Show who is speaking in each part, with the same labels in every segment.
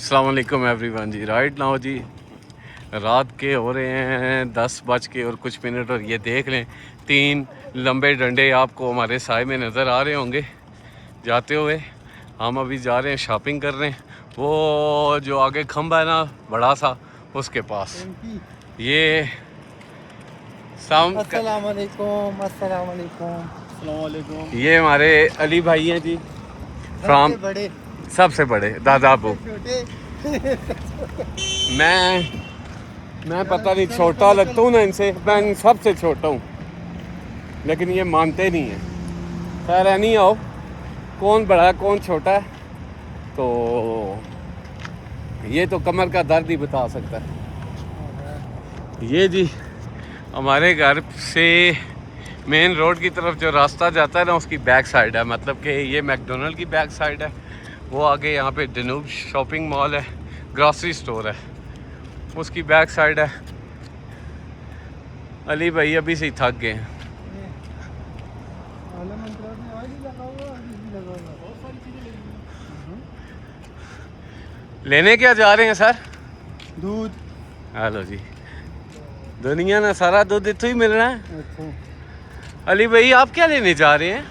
Speaker 1: अस्सलाम वालेकुम एवरीवन जी। Right now जी रात के हो रहे हैं 10 और कुछ मिनट और ये देख लें 3 लंबे डंडे आपको हमारे साए में नज़र आ रहे होंगे जाते हुए। हम अभी जा रहे हैं शॉपिंग कर रहे हैं, वो जो आगे खंबा है ना बड़ा सा उसके पास। ये
Speaker 2: अस्सलाम वालेकुम, अस्सलाम वालेकुम, अस्सलाम वालेकुम।
Speaker 1: ये हमारे अली भाई हैं जी, फ्राम
Speaker 2: बड़े
Speaker 1: सबसे बड़े दादा अबू।
Speaker 2: छोटे
Speaker 1: मैं पता नहीं छोटा लगता हूँ ना इनसे, मैं इन सबसे छोटा हूँ लेकिन ये मानते नहीं हैं। खैर है नहीं, आओ कौन बड़ा है कौन छोटा है, तो ये तो कमर का दर्द ही बता सकता है। ये जी हमारे घर से मेन रोड की तरफ जो रास्ता जाता है ना उसकी बैक साइड है, मतलब कि ये मैकडोनल्ड की बैक साइड है। वो आगे यहाँ पे डनूब शॉपिंग मॉल है, ग्रॉसरी स्टोर है, उसकी बैक साइड है। अली भाई अभी से ही थक गए हैं। लेने क्या जा रहे हैं सर?
Speaker 2: दूध।
Speaker 1: हेलो जी, दुनिया ना सारा दूध इतों ही मिलना है। अली भाई आप क्या लेने जा रहे हैं?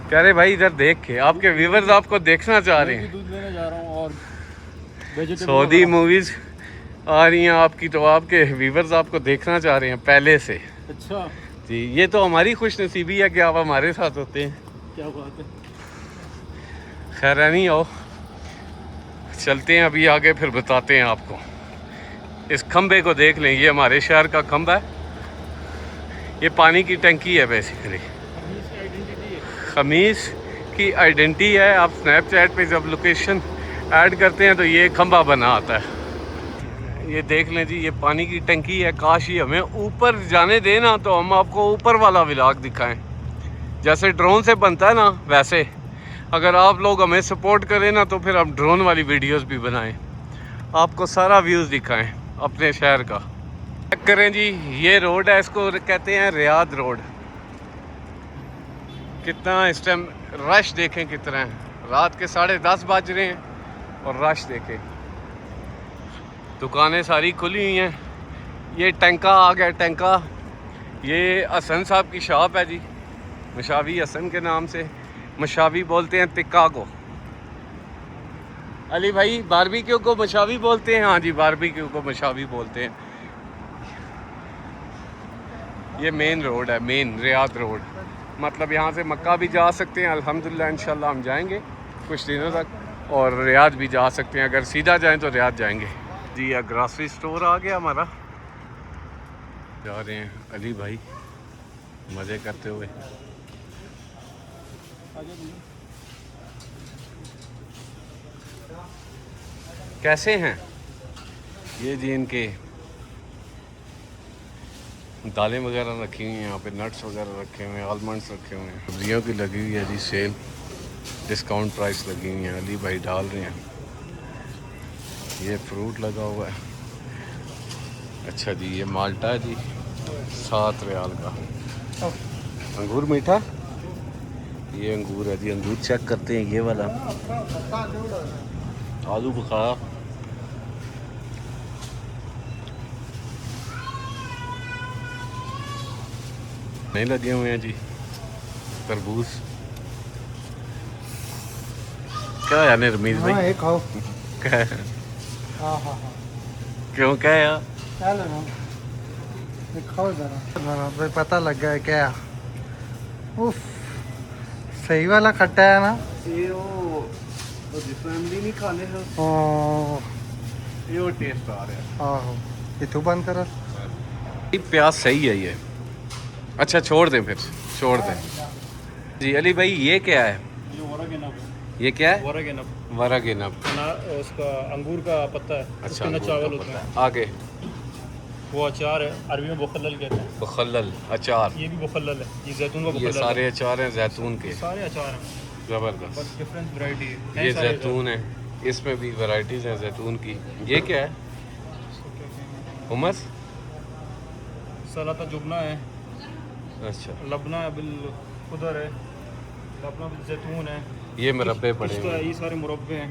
Speaker 1: कह रहे भाई इधर देख के आपके व्यूवर्स आपको देखना चाह रहे हैं।
Speaker 2: दूध लेने जा रहा हूँ और
Speaker 1: सऊदी मूवीज आ रही हैं आपकी, तो आपके व्यूवर्स आपको देखना चाह रहे हैं पहले से।
Speaker 2: अच्छा
Speaker 1: जी, ये तो हमारी खुश नसीबी है कि आप हमारे साथ होते हैं।
Speaker 2: क्या बात है।
Speaker 1: खैर है नहीं, आओ चलते हैं अभी आगे, फिर बताते हैं आपको। इस खंबे को देख लें, ये हमारे शहर का खंबा है, ये पानी की टंकी है बेसिकली। खमीस की आइडेंटिटी है। आप स्नैपचैट पे जब लोकेशन ऐड करते हैं तो ये खंबा बना आता है। ये देख लें जी, ये पानी की टंकी है। काश ही हमें ऊपर जाने देना तो हम आपको ऊपर वाला व्लॉग दिखाएं, जैसे ड्रोन से बनता है ना वैसे। अगर आप लोग हमें सपोर्ट करें ना तो फिर हम ड्रोन वाली वीडियोस भी बनाएं, आपको सारा व्यूज़ दिखाएं अपने शहर का। चेक करें जी, ये रोड है, इसको कहते हैं रियाद रोड। कितना इस टाइम रश देखें कितना है, रात के 10:30 बज रहे हैं और रश देखें। दुकानें सारी खुली हुई हैं। ये टैंका आ गया, टैंका। ये हसन साहब की शॉप है जी, मशावी हसन के नाम से। मशावी बोलते हैं तिक्का को। अली भाई बारबेक्यू को मशावी बोलते हैं? हाँ जी, बारबेक्यू को मशावी बोलते हैं। ये मेन रोड है, मेन रियाद रोड, मतलब यहाँ से मक्का भी जा सकते हैं अल्हम्दुलिल्लाह। इंशाल्लाह हम जाएंगे कुछ दिनों तक, और रियाद भी जा सकते हैं। अगर सीधा जाएं तो रियाद जाएंगे जी। यह ग्रॉसरी स्टोर आ गया हमारा, जा रहे हैं अली भाई मज़े करते हुए। कैसे हैं ये जी? इनके दालें वगैरह रखी हुई हैं यहाँ पे, नट्स वगैरह रखे हुए हैं, आलमंड्स रखे हुए हैं। सब्जियों की लगी हुई है जी सेल, डिस्काउंट प्राइस लगी हुई है। अली भाई डाल रहे हैं। ये फ्रूट लगा हुआ है। अच्छा जी, ये माल्टा है जी 7 रियाल का। अंगूर मीठा, ये अंगूर है जी। अंगूर चेक करते हैं, ये वाला आलू बुखारा। नहीं लगे हुए हैं जी। तरबूज क्या है निर्मीत भाई?
Speaker 2: हाँ, खाओ।
Speaker 1: क्या है?
Speaker 2: हाँ हाँ हाँ,
Speaker 1: क्यों क्या है?
Speaker 2: क्या लेना? खाओ जरा, भाई पता लग गया है क्या। उफ, सही वाला खट्टा है ना
Speaker 1: ये वो जिसमें इमली नहीं खाने हैं,
Speaker 2: ओ
Speaker 1: ये वो टेस्ट आ रहा है।
Speaker 2: आहो, ये तू बंद कर।
Speaker 1: प्याज सही है ये। अच्छा छोड़ दें, फिर छोड़ दें जी। अली भाई ये क्या है? ये क्या है? वरागिनब
Speaker 3: उसका अंगूर का पत्ता है।
Speaker 1: अच्छा,
Speaker 3: उसके अंदर चावल होता है।
Speaker 1: आगे
Speaker 3: वो अचार है, अरबी में बुखल्लल कहते हैं।
Speaker 1: बुखल्लल अचार,
Speaker 3: ये भी बुखल्लल है, ये जैतून का
Speaker 1: ये
Speaker 3: बुखल्लल
Speaker 1: सारे अचार हैं जैतून के।
Speaker 3: सारे अचार हैं,
Speaker 1: ज़बरदस्त।
Speaker 3: बस डिफरेंट वैरायटी है।
Speaker 1: ये जैतून है, इसमें भी वैरायटीज़ हैं जैतून की। ये क्या है? हुमस,
Speaker 3: सलाता जुबना है,
Speaker 1: अच्छा।
Speaker 3: लबना है, बिल खुदर है, लबना बिल जैतून है।
Speaker 1: ये मुरब्बे पड़े
Speaker 3: इसका
Speaker 1: हुए हैं।
Speaker 3: ये सारे मुरब्बे हैं।